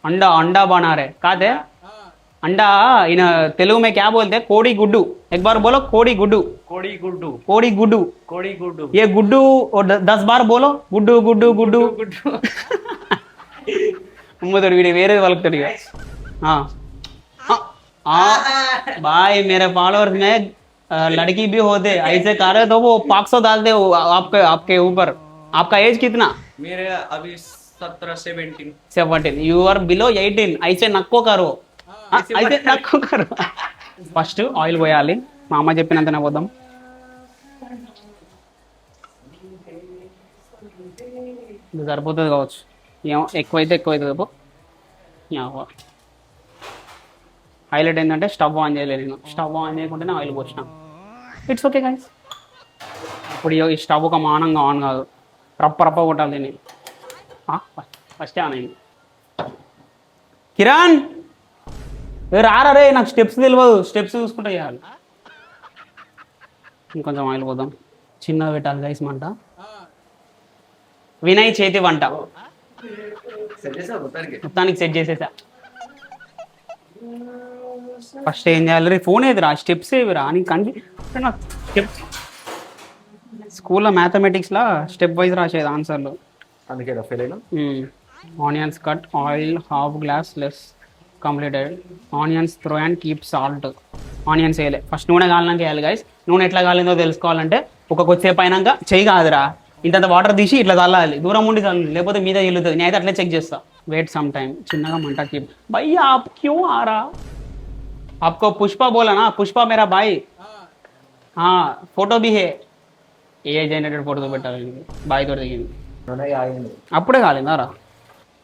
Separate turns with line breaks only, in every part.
अंडा अंडा बना रहे कहते अंडा इन तेलुगु में क्या बोलते हैं कोड़ी गुड्डू एक बार बोलो कोड़ी गुड्डू
कोड़ी गुड्डू
कोड़ी गुड्डू
कोड़ी गुड्डू
ये गुड्डू और 10 बार बोलो गुड्डू गुड्डू गुड्डू
गुड्डू
उम्मदर वीडियो वेरे वालक तोड़ी हाँ हाँ भाई मेरे फॉलोअर्स में लड़की भी होते ऐसे कर रहे तो वो 500 डालते हो आपके आपके ऊपर आपका एज कितना
मेरे अभी 17-17
17 यू आर बिलो 18 ऐसे నక్కో కరో అయితే నక్కో కరో ఫస్ట్ ఆయిల్ పోయాలి మా అమ్మ చెప్పినంతనే పోద్దాం ఇది సరిపోతుంది కావచ్చు ఏమో ఎక్కువైతే ఎక్కువైతుంది హైలైట్ ఏంటంటే స్టవ్ ఆన్ చేయలేదు నేను స్టవ్ ఆన్ చేయకుండానే ఆయిల్ పోసిన ఇట్స్ ఓకే గైస్ ఇప్పుడు ఈ స్టవ్ ఒక మానంగా ఆన్ కాదు రప్ప కొట్టాలి దీన్ని ఫస్ట్ ఆన్ అయింది కిరణ్ రారా రే నాకు స్టెప్స్ తెలియదు స్టెప్స్ చూసుకుంటే చేయాలి ఇంకొంచెం ఆయిల్ పోదాం చిన్నగా పెట్టాలి గైస్ మంట వినయ్ చేతి వంట మొత్తానికి సెట్ చేసేసా ఫస్ట్ ఏం చేయాలి రే ఫోన్ ఏదిరా స్టెప్స్ ఏవిరా నీకు కనిపి నాకు స్టెప్స్ స్కూల్లో మ్యాథమెటిక్స్లో స్టెప్ వైజ్ రాసేది ఆన్సర్లు
అందుకే ఫెయిల్ అయినా
onions cut oil half glass less completed onions throw and keep salt onions వేయలే ఫస్ట్ నూనె కాలినాక వేయాలి గైస్ నూనె ఎట్లా కాలిందో తెలుసుకోవాలంటే ఒక కొద్దిసేపు అయినాక చెయ్యి కాదురా ఇంత వాటర్ తీసి ఇట్లా చల్లాలి దూరం ఉండి చల్లాలి లేకపోతే మీద వెళ్తుంది నేను అయితే అట్లే చెక్ చేస్తా వెయిట్ సమ్ టైమ్ చిన్నగా మంట కీప్ భయ్యా ఆప్ క్యూ ఆరా आपको पुष्पा बोला ना पुष्पा मेरा भाई हाँ फोटो भी है ఏ జనరేటెడ్ ఫోటో పెట్టాలి బాయ్ తోటి దిగింది అప్పుడే కాలేదారా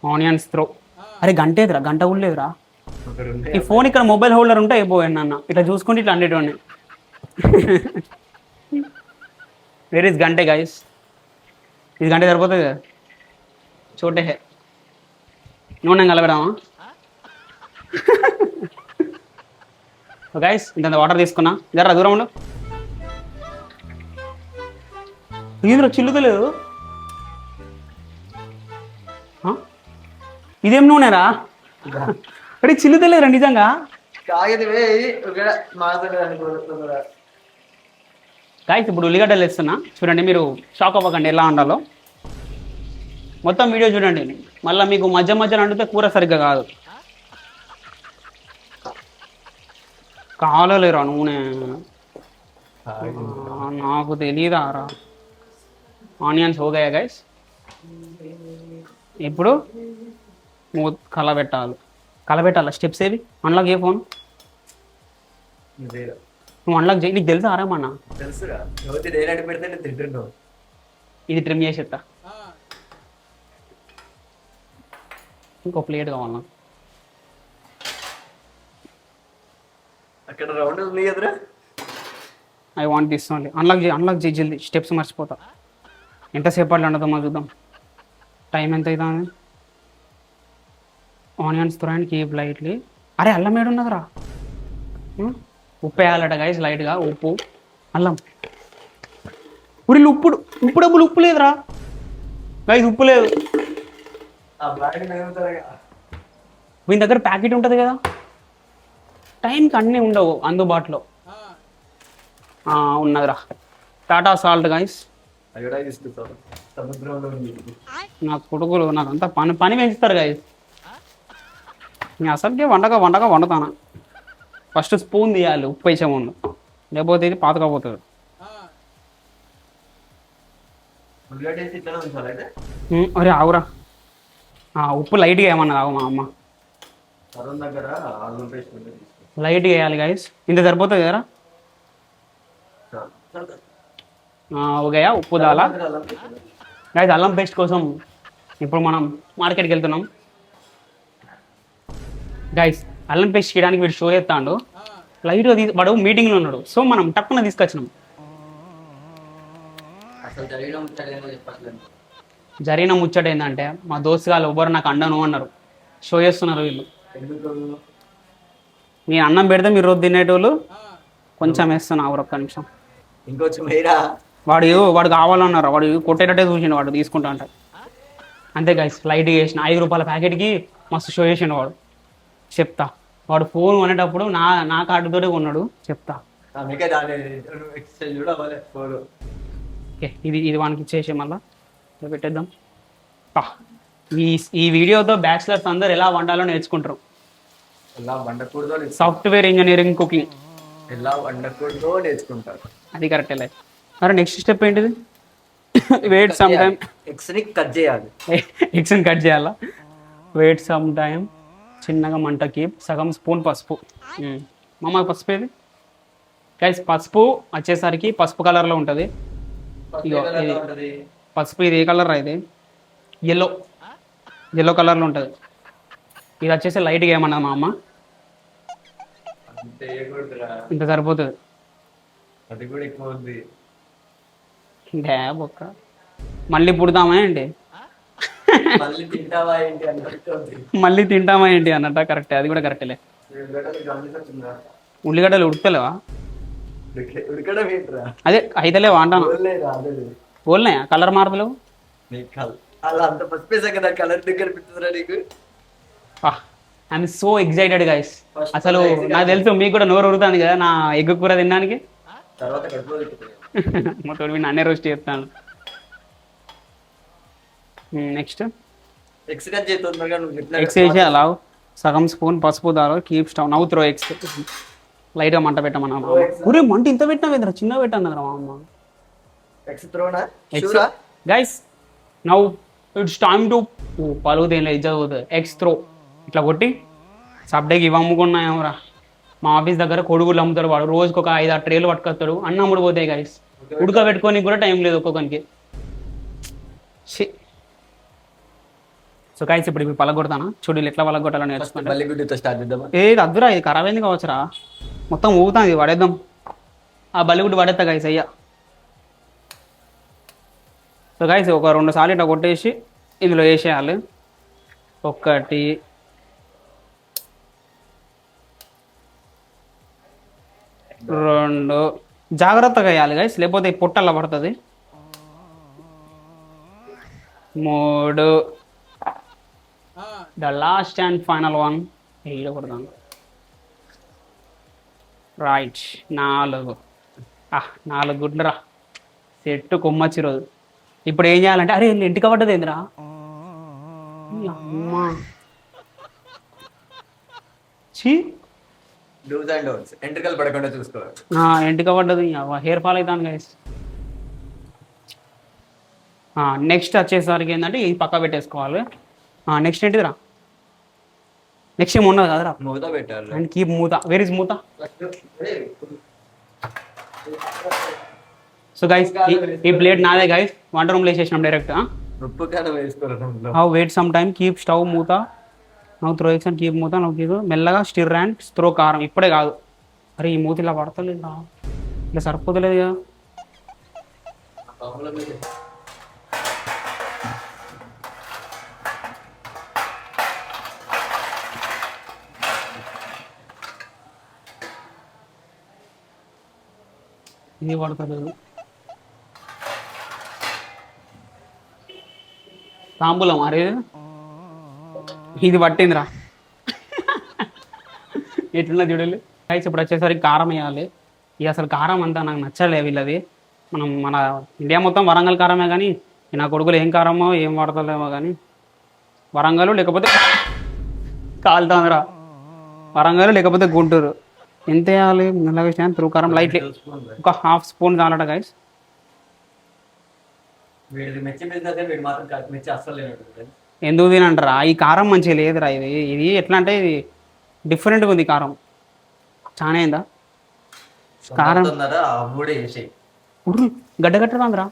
ఆనియన్స్ త్రో అరే గంట ఏదిరా గంట కూడా లేదురా ఈ ఫోన్ ఇక్కడ మొబైల్ హోల్డర్ ఉంటే అయిపోయాను అన్న ఇట్లా చూసుకుంటే ఇట్లా అండేటోని వేర్ ఇస్ గంటే గైస్ ఇది గంటే సరిపోతుంది కదా చోటే హే నూనె కలపెడదామా గైస్ ఇంత వాటర్ తీసుకున్నా జరా దూరం ఉండు ఇందులో చిల్లుతలేదు ఇదేం నూనెరా అరే చిల్లుతలేరా నిజంగా గైస్ ఇప్పుడు ఉల్లిగడ్డలు వేస్తున్నా చూడండి మీరు షాక్ అవ్వకండి ఎలా ఉండాలో మొత్తం వీడియో చూడండి మళ్ళీ మీకు మధ్య మధ్యలో అండితే కూర సరిగ్గా కాదు కావాలేరా నూనె నాకు తెలియదారా ఆనియన్స్ హోగాయా గైస్ ఇప్పుడు కలబెట్టాలి స్టెప్స్ ఏవి అన్లాక్ ఏ ఫోన్ నువ్వు అన్లాక్ చేయి నీకు తెలుసా ఆరామన్నా ఇది ట్రిమ్ చేసేస్తా ఇంకో ప్లేట్ కావాలన్నా
అక్కడ రౌండ్ ఉంది కదరా
I want this only unlock చేయి జల్దీ స్టెప్స్ మర్చిపోతా ఎంతసేపు అట్లా ఉండదో మా చూద్దాం టైం ఎంత అవుతుంది onions throw and keep lightly అరే అల్లం ఏడు ఉన్నదిరా ఉప్పు వేయాలట గైస్ లైట్గా ఉప్పు అల్లం ఉరిలు ఉప్పు డబ్బులు ఉప్పు లేదురా గైస్ ఉప్పు లేదు మీ దగ్గర ప్యాకెట్ ఉంటుంది కదా టైంకి అన్నీ ఉండవు అందుబాటులో ఉన్నదిరా టాటా సాల్ట్ గైస్ నా కొడుకులు నాకు అంతా పని పెంచుతారు గైస్ నేను అసలుకే వండుతాను ఫస్ట్ స్పూన్ తీయాలి ఉప్పు వేసే ముందు లేకపోతే ఇది పాతకపోతుంది అరే ఆవురా ఉప్పు లైట్గా ఏమన్నది ఆవు మా అమ్మ లైట్గా వేయాలి గైస్ ఇంత సరిపోతుంది కదరా ఓకేయా ఉప్పు దాలా గైస్ అల్లం పేస్ట్ కోసం ఇప్పుడు మనం మార్కెట్కి వెళ్తున్నాం గైస్ అల్లం పేస్ట్ చేయడానికి వీడు షో చేస్తాడు లైట్గా వాడు మీటింగ్లో ఉన్నాడు సో మనం టక్కున తీసుకొచ్చినాం జరిగిన ముచ్చట ఏంటంటే మా దోస్తు గారు ఎవ్వరు నాకు అండను అన్నారు షో చేస్తున్నారు వీళ్ళు నేను అన్నం పెడితే మీరు రోజు తినేటోళ్ళు కొంచెం వేస్తున్నా ఒక్క నిమిషం
ఇంకొంచెం వేయరా
వాడు కావాలన్నారు వాడు కొట్టేటట్టే చూసిండు వాడు తీసుకుంటా అంటే అంతే గైస్ లైట్గా వేసిన 5 రూపాయల ప్యాకెట్కి మస్తు షో చేసిండు వాడు. చెప్తా, వాడు ఫోన్ కొనేటప్పుడు నా కార్డుతోనే కొన్నాడు. చెప్తా.
అందుకే దాని ఎక్స్చేంజ్ కూడా అవ్వలే ఫోన్.
ఓకే, ఇది వానికి ఇచ్చేసి మళ్ళీ పెట్టేద్దాం. ఈ వీడియోతో బ్యాచిలర్స్ అందరు ఎలా వండాలో నేర్చుకుంటారు.
ఎలా వండకూడదో
సాఫ్ట్వేర్ ఇంజనీరింగ్ కుకింగ్
ఎలా వండకూడదో నేర్చుకుంటారు.
అది కరెక్టే లైఫ్. మరి నెక్స్ట్ స్టెప్ ఏంటిది? Wait some time.
ఎగ్స్ని కట్ చేయాలి.
ఎగ్స్ని కట్ చేయాలా? Wait some time. చిన్నగా మంటకి సగం స్పూన్ పసుపు. మామ పసుపు ఏది గైస్? పసుపు వచ్చేసరికి పసుపు కలర్లో ఉంటుంది. ఇగో ఇది పసుపు. ఇది ఏ కలర్ ఇది? ఎల్లో కలర్లో ఉంటుంది. ఇది వచ్చేసి లైట్గా ఏమన్నది మా అమ్మ. ఇంత సరిపోతుంది.
అది కూడా ఎక్కువ ఉంది.
ఒక్క మళ్ళీ పుడతామా ఏంటి?
మళ్ళీ తింటావా
ఏంటి అన్నట్ట. కరెక్టే, అది కూడా కరెక్టేలే. ఉల్లిగడ్డలు ఉడకలేవా? అదే అయితేలేవా అంటాను. ఓల్నాయా కలర్ మార్పులు? I'm so excited guys. అసలు నాకు తెలుసు మీకు కూడా నోరు ఉడుతుంది కదా నా ఎగ్ కూర తినడానికి. మొత్తం మీ నాన్నే రోస్ట్ చేస్తాను. నెక్స్ట్ ఎగ్స్ వేసి అలా సగం స్పూన్ పసుపు దాలో కీప్ స్టవ్ నవ్వు త్రో ఎగ్స్. లైట్గా మంట పెట్టమన్నా. ఊరే మంట ఇంత పెట్టినా వేదరా, చిన్న పెట్టాను కదా మా అమ్మ. Guys now it's time to పలుగు దేనిలో ఇజ్జత్ పోతుంది. ఎగ్స్ త్రో ఇట్లా కొట్టి సబ్డేకి ఇవి అమ్ముకున్నాయేమరా. మా ఆఫీస్ దగ్గర కొడుగులు అమ్ముతాడు వాడు. రోజుకి ఒక 5-6 ట్రేలు పట్టుకొస్తాడు. అన్న అమ్ముడు పోతాయి గైస్. ఉడకబెట్టుకోనికి కూడా టైం లేదు ఒక్కొక్కరికి. సో గైస్ ఇప్పుడు ఇవి పలగొడతానా చూడు ఎట్లా పలగొట్టాలని నేర్చుకుంటా. ఏది అద్దురా, ఇది ఖరాబ్ అయింది కావచ్చురా. మొత్తం ఊగుతాను. ఇది పడేద్దాం. ఆ బల్లిగుడ్డు పడేస్తా గైస్ అయ్యా. సో గైస్ ఒక 2 సార్లు ఇట్లా కొట్టేసి ఇందులో వేసేయాలి. 1 2 జాగ్రత్తగా వేయాలి గైస్, లేకపోతే పొట్టల్లా పడుతుంది. 3 the last and final one వేయకూడదాను. రైట్ 4 గుడ్లురా. సెట్ కొమ్మచ్చి రోజు. ఇప్పుడు ఏం చేయాలంటే అరే ఇంటికి పడ్డది ఏందిరా అమ్మా.
ఎంట్రికలు పడకుండా చూసుకోవాలి.
ఎంటిక పడ్డది, హెయిర్ ఫాల్ అవుతాను గైస్. నెక్స్ట్ వచ్చేసరికి ఏంటంటే ఇది పక్క పెట్టేసుకోవాలి. నెక్స్ట్ ఏంటిదిరా? నెక్స్ట్ ఏమి ఉన్నది కదరా,
మూత పెట్టాలి.
అండ్ కీప్ మూత. వేర్ ఇస్ మూత? సో గైస్ ఈ ప్లేట్ నాదే గైస్. వంట రూమ్లో వేసేసినాం direct. How wait some time keep stove మూత. నవ్వు త్రో ఎగ్స్ అండ్ కీప్ మూత. నవ్వు మెల్లగా స్టిర్ అండ్ త్రో కారం. ఇప్పుడే కాదు. అరే ఈ మూత ఇలా పడతలేదా, ఇలా సరిపోతలేదు కదా. ఇది పడతలేదు. తాంబూలం అరే ఇది పట్టిందిరా. ఎట్లున్నా చూడాలి గైస్. ఇప్పుడు వచ్చేసరికి కారం వేయాలి. ఇక అసలు కారం అంతా నాకు నచ్చలే వీళ్ళది. మన ఇండియా మొత్తం వరంగల్ కారమే, కానీ నా కొడుకులు ఏం కారమో ఏం వాడతలేమో కానీ వరంగల్ లేకపోతే కాలుతాందిరా. వరంగల్ లేకపోతే గుంటూరు. ఎంత వేయాలి? మెల్లగా వేసాను త్రూ కారం లైట్లీ. ఒక 1/2 స్పూన్ కావాలట గైస్. ఎందుకు తినంటారా? ఈ కారం మంచిగా లేదురా. ఇది ఎట్లా అంటే ఇది డిఫరెంట్గా ఉంది కారం. చాలా అయిందా కారం? ఉర్రు గడ్డ కట్టరాందిరా.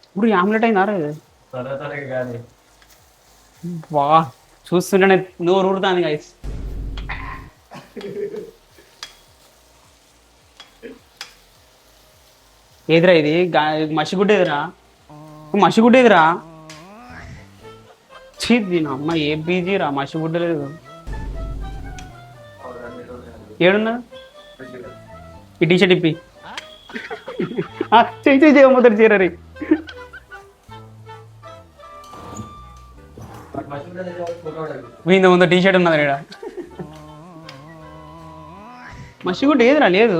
ఇప్పుడు ఆమ్లెట్ అయిందా రా ఇది? వా చూస్తుంటేనే నోరు ఊరుతుంది గైస్. ఏదిరా ఇది? మసిగుడ్డ ఎదురా, మసిగుడ్డ ఎదురా. చీ దీని అమ్మ ఏ బీజీరా, మసిగుడ్డ లేదు. ఏడున్నా ఈ టీషర్ట్ ఇప్పి చేయమవుతారు చీరరి. వీంద ముందు టీ షర్ట్ ఉన్నది ఇక్కడ మసిగుడ్డ ఏదిరా లేదు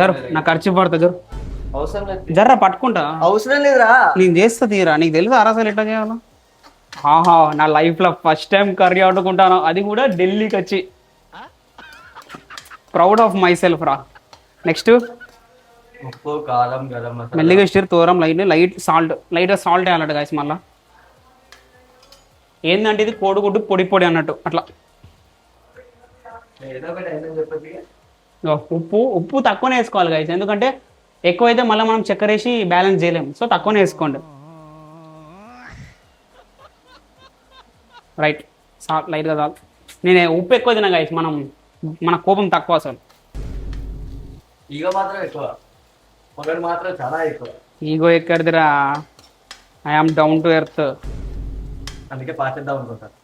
జరు నా ఖర్చు పడుతుంది జరు
అవసరం లేదు
జర్రా పట్టుకుంటా
అవసరం లేదురా
నేను చేస్తా తీరా నీకు తెలుసు అసలు ఎట్లా చేయాలో ఆహా నా లైఫ్లో ఫస్ట్ టైం కర్రీ ఆడుకుంటాను అది కూడా ఢిల్లీకి వచ్చి ప్రౌడ్ ఆఫ్ మై సెల్ఫ్ రా నెక్స్ట్
ఉప్పు కారం గరం మసాలా
మెల్లిగా ఇస్తారు తోరం లైట్గా సాల్ట్ వేయాలట గాయస్ మళ్ళా ఏంటంటే ఇది కోడిగుడ్డు పొడి పొడి అన్నట్టు అట్లా
ఏదో ఒకటి ఐటమ్ చెప్పొచ్చు
ఇగో ఉప్పు తక్కువనే వేసుకోవాలి గాయస్ ఎందుకంటే ఎక్కువైతే మళ్ళీ మనం చక్కెర వేసి బ్యాలెన్స్ చేయలేము సో తక్కువనే వేసుకోండి రైట్ సాల్ట్ లైట్గా చాలు నేను ఉప్పు ఎక్కువ తిన్నా గాయస్ మన కోపం తక్కువ అసలు
ఈగ మాత్రం ఎక్కువ పొగడు మాత్రం చాలా ఎక్కువ
ఈగో ఎక్కడిదిరా ఐఆమ్ డౌన్ టు ఎర్త్
అందుకే పాచేద్దాం అనుకుంటాను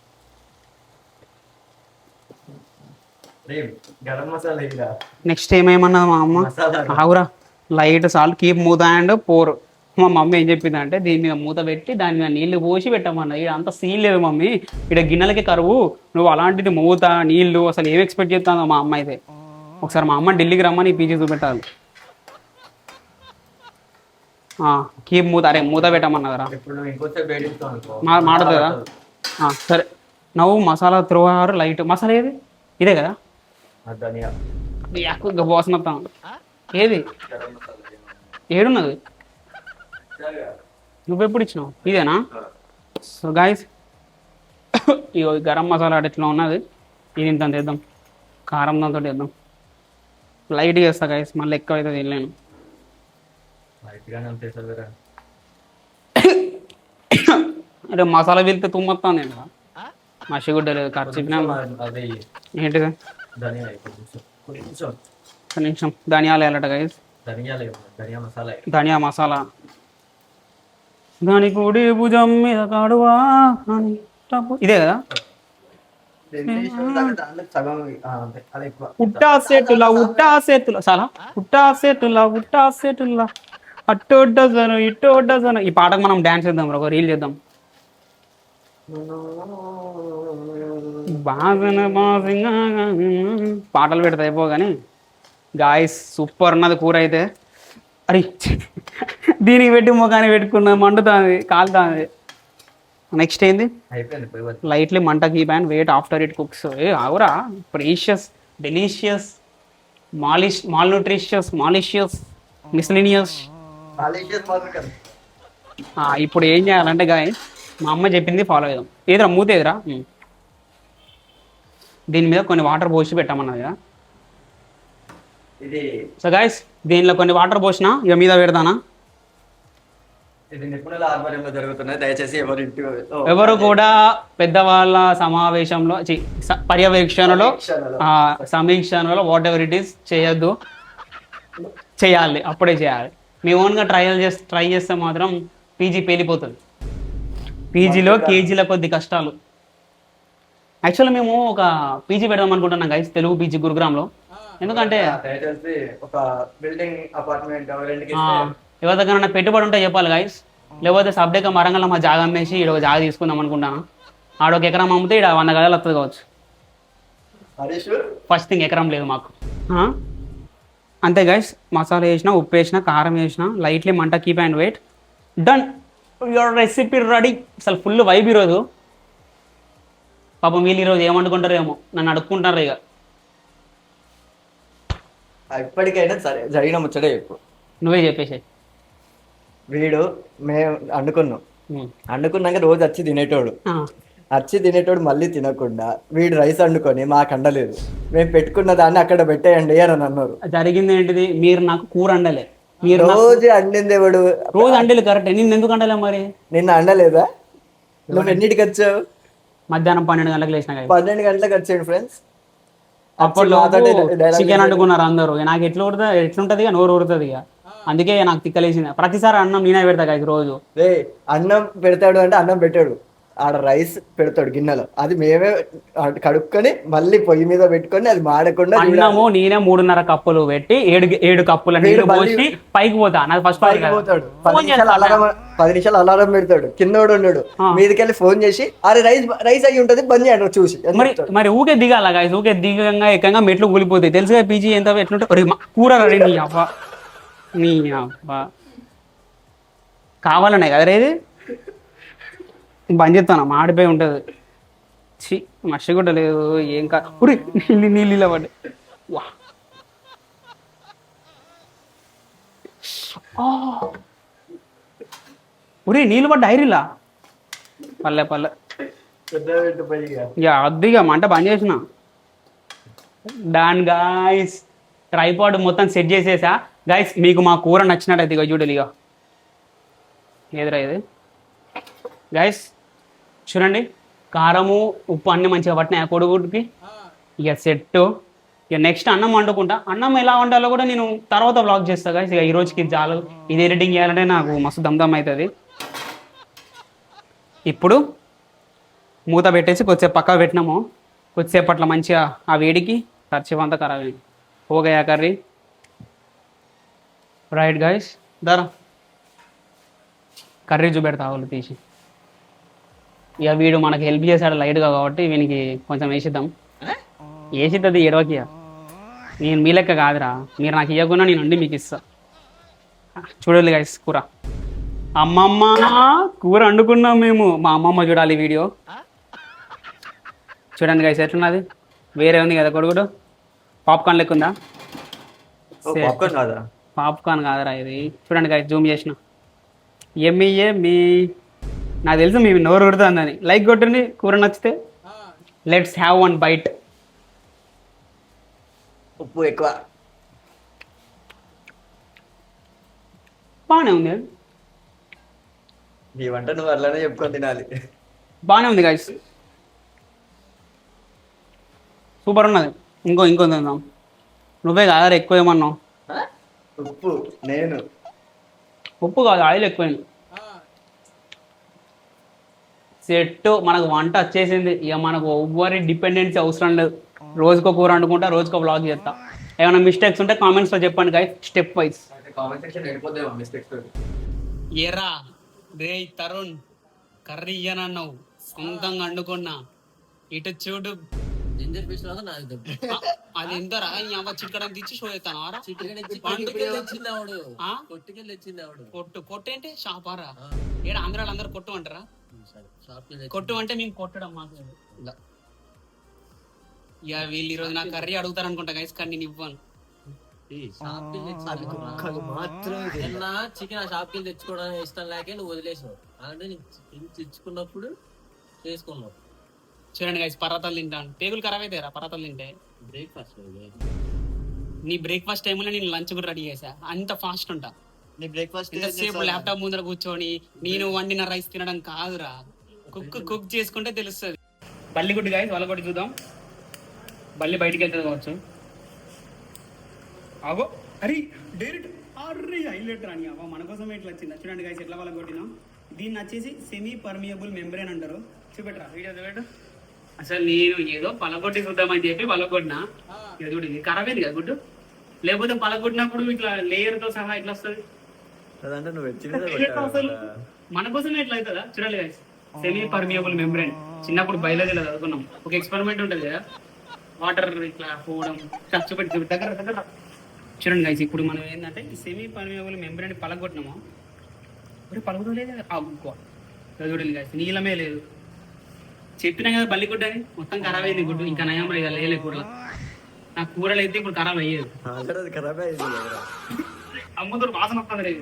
గరం మసాలా ఇంకా
నెక్స్ట్ ఏమేమన్నా మా అమ్మ
మసాలా
ఆగురా లైట్ సాల్ట్ కీప్ మూత అండ్ పోర్ మా మమ్మీ ఏం చెప్పింది అంటే దీని మీద మూత పెట్టి దాని మీద నీళ్లు పోసి పెట్టమన్నా ఇక్కడ అంత సీన్ లేదు మమ్మీ ఇక్కడ గిన్నెలకి కరువు నువ్వు అలాంటిది మూత నీళ్లు అసలు ఏం ఎక్స్పెక్ట్ చేస్తాను మా అమ్మ అయితే ఒకసారి మా అమ్మ ఢిల్లీకి రమ్మని పీజీ చూపెట్టాలి కీప్ మూత అరే మూత పెట్టమన్నదరా
ఇప్పుడు నువ్వు ఇంకొంచెం వేడిస్తావు అనుకో
మాడుతుందా సరే నవ్వు మసాలా త్రోహారు లైట్ మసాలా ఏది ఇదే కదా
ధనియా
ఎక్కువ వాసన వస్తాను ఏది
గరం మసాలా
ఏడున్నది నువ్వెప్పుడు ఇచ్చినావు ఇదేనా సో గాయస్ ఇగో గరం మసాలా ఎట్లా ఉన్నది ఇది ఇంత తెద్దాం కారం దాంతో వేద్దాం లైట్గా వేస్తా గాయస్ మళ్ళీ ఎక్కువ అయితే తినలేను
లైట్గానే ఉంటాయి సార్
అరే మసాలా వెళ్తే తుమ్మొస్తాను నేను మసిగుడ్డ లేదు ఖర్చు
అది
ఏంటిది
ధనియా కొంచెం కొంచెం
ఒక నిమిషం ధనియాలు వేయాలట గైస్
ధనియాలు ధనియా మసాలా
ధనియా మసాలా దాని కుడి భుజం మీద కాడువా అని ఇదే కదా ఉట్టా సేతుల చాలా ఉట్టా సేతుల అట్టో డజను ఇట్టో డజను ఈ పాటకు మనం డాన్స్ చేద్దాం ఒక రీల్ చేద్దాం పాటలు పెడితే అయిపో కానీ గాయస్ సూపర్ ఉన్నది కూర అయితే అరే దీనికి పెట్టి ముఖాన్ని పెట్టుకున్న మండుతుంది కాలుతుంది నెక్స్ట్ ఏంది లైట్లీ మంట keep and wait after it cooks ఆవురా precious delicious malnutritious malicious miscellaneous ఇప్పుడు ఏం చేయాలంటే గాయస్ మా అమ్మ చెప్పింది ఫాలో అయ్యాం ఏదిరా మూత ఏదిరా దీని మీద కొన్ని వాటర్ పోసి పెట్టామన్నది కదా సో గాయస్ దీనిలో కొన్ని వాటర్ పోసినా ఇక మీద పెడతానా
ఇది నిపుణుల ఆధ్వర్యంలో జరుగుతున్నది దయచేసి
ఎవరు కూడా పెద్దవాళ్ళ సమావేశంలో పర్యవేక్షణలో సమీక్షణలో వాట్ ఎవర్ ఇట్ ఈస్ చేయొద్దు చేయాలి అప్పుడే చేయాలి మీ ఓన్గా ట్రై చేస్తే మాత్రం పీజీ పేలిపోతుంది పీజీలో కేజీల కొద్ది కష్టాలు యాక్చువల్లీ మేము ఒక పీజీ పెడదాం అనుకుంటున్నాం గైస్ తెలుగు పీజీ గురుగ్రామ్లో ఎందుకంటే
ఒక బిల్డింగ్ అపార్ట్మెంట్
ఎవరి దగ్గర పెట్టుబడి ఉంటే చెప్పాలి గైస్ లేకపోతే సబ్డేక మరంగల్ మా జాగా అమ్మేసి ఇక్కడ ఒక జాగా తీసుకుందాం అనుకుంటాను ఆడొక ఎకరం అమ్మితే ఇక్కడ 100 గదాలు వస్తుంది కావచ్చు ఫస్ట్ థింగ్ ఎకరం లేదు మాకు అంతే గైస్ మసాలా వేసిన ఉప్పు వేసిన కారం వేసిన లైట్లీ మంట keep and wait done your recipe ready అసలు ఫుల్ వైబ్ ఈరోజు పాపం వీళ్ళు ఈరోజు ఏమనుకుంటారేమో నన్ను అడుక్కుంటారు ఇక
ఇప్పటికైనా సరే జరిగిన ముచ్చటే చెప్పు
నువ్వే చెప్పేసాయి
వీడు మేము అండుకున్నాక రోజు వచ్చి తినేటోడు మళ్ళీ తినకుండా వీడు రైస్ వండుకొని మాకు అండలేదు మేము పెట్టుకున్న దాన్ని అక్కడ పెట్టేయండి అని అన్నారు
జరిగింది ఏంటిది మీరు నాకు కూర అండలే
మీరు రోజు అండింది ఎవడు
రోజు అండేది కరెక్ట్ నిన్ను ఎందుకు అండలే మరి
నిన్న అండలేదా నువ్వు ఎన్నిటికి వచ్చావు
మధ్యాహ్నం 12 గంటలకు లేచిన
12 గంటలకు వచ్చాడు ఫ్రెండ్స్
అప్పట్లో చికెన్ అంటుకున్నారు అందరూ నాకు ఎట్లుంటది నోరు ఊరుతుంది ఇక అందుకే నాకు తిక్కలేసింది ప్రతిసారి అన్నం నేనే పెడతా కదా రోజు
అన్నం పెడతాడు అంటే అన్నం పెట్టాడు ఆడ రైస్ పెడతాడు గిన్నెలో, అది మేమే కడుక్కొని మళ్ళీ పొయ్యి మీద పెట్టుకొని అది మాడకుండా
అన్నము నేనే 3.5 కప్పులు పెట్టి 7 కప్పుల నీళ్ళు పోసి పైకి పోతా. నాకు ఫస్ట్
పైకి పోతాడు, 10 నిమిషాలు అలారం పెడతాడు, కిందోడు ఉన్నాడు, మీదకెళ్ళి ఫోన్ చేసి అరే రైస్ అయ్యి ఉంటది బంద్ చేయండి చూసి.
మరి ఊకే దిగాల గాయస్, ఊకే దిగంగా ఎక్కంగా మెట్లు కూలిపోతాయి తెలుసుగా. పీజీ ఎంత ఎట్లుంటే కూర రెడీ నీ అబ్బా నీ అబ్బా కావాలనే కదా ఇది బంద్ చేస్తాను, మాడిపోయి ఉంటుంది. చి మషి కూడా లేదు ఏం ఉరి నీళ్ళు ఇలా పడ్డాయి. వా ఉరి నీళ్ళు పడ్డ డైరీలా పల్లె పల్లె అద్దిగా మంట బంద్ చేసిన. డాన్ గాయస్ ట్రైపాడ్ మొత్తం సెట్ చేసేసా గైస్. మీకు మా కూర నచ్చినట్టయితే ఇక చూడాలి, ఇక ఏదిరా ఇది గైస్ చూడండి. కారము ఉప్పు అన్నీ మంచిగా పట్టినాయి ఆ కొడుగుడికి. ఇక సెట్. ఇక నెక్స్ట్ అన్నం వండుకుంటా. అన్నం ఎలా వండాలో కూడా నేను తర్వాత బ్లాగ్ చేస్తా గైస్. ఇక ఈ రోజుకి చాలు, ఇది ఎడిటింగ్ చేయాలంటే నాకు మస్తు దమ్దమ్ అవుతుంది. ఇప్పుడు మూత పెట్టేసి కొద్దిసేపు పక్కకు పెట్టినాము. కొద్దిసేపు అట్లా మంచిగా ఆ వేడికి ఖర్చు ఖరాబ్ అయింది. పోగయా కర్రీ రైట్ గైస్. ధర కర్రీ చూపెడతా వాళ్ళు తీసి. ఇక వీడు మనకి హెల్ప్ చేశాడు లైట్గా కాబట్టి వీనికి కొంచెం వేసిద్దాం. వేసిద్ది ఎడవకి. నేను మీ లెక్క కాదురా, మీరు నాకు ఇవ్వకుండా నేను వండి మీకు ఇస్తా. చూడాలి గైస్ కూర. అమ్మమ్మ కూర వండుకున్నాం మేము. మా అమ్మమ్మ చూడాలి వీడియో. చూడండి గైస్ ఎట్లున్నది, వేరే ఉంది కదా కొడుకుడు. పాప్కార్న్ లెక్క ఉందా? పాప్కార్న్ కాదురా ఇది. చూడండి గైస్ జూమ్ చేసిన. మీ నాకు తెలుసు మీ నోరు ఉడుతుందని. లైక్ కొట్టండి కూర నచ్చితే. Let's have one bite.
ఉప్పు ఎక్కువ
బాగానే ఉంది.
నీ వంట నువ్వు అట్లానే చెప్పుకొని తినాలి.
బాగానే ఉంది గైస్, సూపర్ ఉన్నది. ఇంకో తిందాం. నువ్వే కాదా ఎక్కువ ఏమన్నావు?
ఉప్పు నేను
ఉప్పు కాదు ఆయిల్ ఎక్కువైంది. సెట్. మనకు వంట వచ్చేసింది. ఇక మనకు ఎవ్వరి డిపెండెన్సీ అవసరం లేదు. రోజుకో కూర వండుకుంటా, రోజుకో బ్లాగ్ చేస్తా. ఏమైనా మిస్టేక్స్ ఉంటే కామెంట్స్లో చెప్పండి గైస్, స్టెప్ వైజ్. ఏరా రే తరుణ్ కర్రీ ఇయ్యనన్నావు, సొంతంగా వండుకున్నా. ఇటు చూడు అది ఎంతరా చిక్కడం తెచ్చి షో చేస్తాను. కొట్టు ఏంటి షాపారా? ఏడ ఆంధ్రాలో అందరు కొట్టు అంటారా? కొట్టు అంటే మేము కొట్టడం మాకు. ఇక వీళ్ళు ఈరోజు నా కర్రీ అడుగుతారు అనుకుంటా గైస్, కానీ నేను ఇవ్వను.
చికెన్ షాప్కి వెళ్ళి తెచ్చుకోవడానికి ఇష్టం లేక నువ్వు వదిలేసావు. అంటే తెచ్చుకున్నప్పుడు చేసుకున్నావు.
చూడండి గైస్ పరాతాలు తింటాను. పేగులు ఖరాబ్ అవుతాయిరా పరాతాలు తింటే.
బ్రేక్ఫాస్ట్
నీ బ్రేక్ఫాస్ట్ టైంలో నేను లంచ్ కూడా రెడీ చేసా. అంత ఫాస్ట్ ఉంటా.
నీ బ్రేక్ఫాస్ట్
ఎంతసేపు ల్యాప్టాప్ ముందర కూర్చొని నేను వండిన రైస్ తినడం కాదురా, కుక్ చేసుకుంటే తెలుస్తుంది. బల్లిగుడ్డు గైస్ వాళ్ళ కూడా చూద్దాం. బల్లి బయటికి వెళ్తుంది కావచ్చు. అవో అరే డైరెక్ట్ అర్రే హైలైట్ రాని అవ్వ మన కోసం ఎట్లా వచ్చిందా? చూడండి గైస్ ఎట్లా వాళ్ళకి కొట్టినాం. దీన్ని వచ్చేసి సెమీ పర్మియబుల్ మెంబ్రేన్ అంటారు. చూపెట్టరా వీడియో చూపెట్టు. అసలు నేను ఏదో పలగొట్టి చూద్దామని చెప్పి పలగొట్టినా. ఇక చూడు ఇది ఖరాబ్ అయింది కదా గుడ్డు. లేకపోతే పలగొట్టినప్పుడు ఇట్లా లేయర్ తో సహా ఇట్లా వస్తుంది. అసలు మన కోసమే ఎట్లా అవుతుందా? చూడాలి గైస్ సెమీ పర్మియబుల్ మెంబ్రేన్. చిన్నప్పుడు బయాలజీలో చదువుకున్నాం. ఒక ఎక్స్పెరిమెంట్ ఉంటుంది కదా, వాటర్ ఇట్లా పోవడం. చూపెట్టి దగ్గర దగ్గర చూడండి గైస్. ఇప్పుడు మనం ఏంటంటే ఈ సెమీ పర్మియబుల్ మెంబ్రేన్ పలగొట్టినాము. ఇప్పుడు పలగొట్టలేదు చూడండి గైస్, నీలమే లేదు. చెప్పినా కదా బల్లి గుడ్డ అని, మొత్తం ఖరాబ్ అయింది గుడ్డు. ఇంకా నయం ఇక లేలే కూరలో. నా కూరలు అయితే ఇప్పుడు ఖరాబ్ అయ్యేది. అమ్ముతురు వాసన వస్తుంది.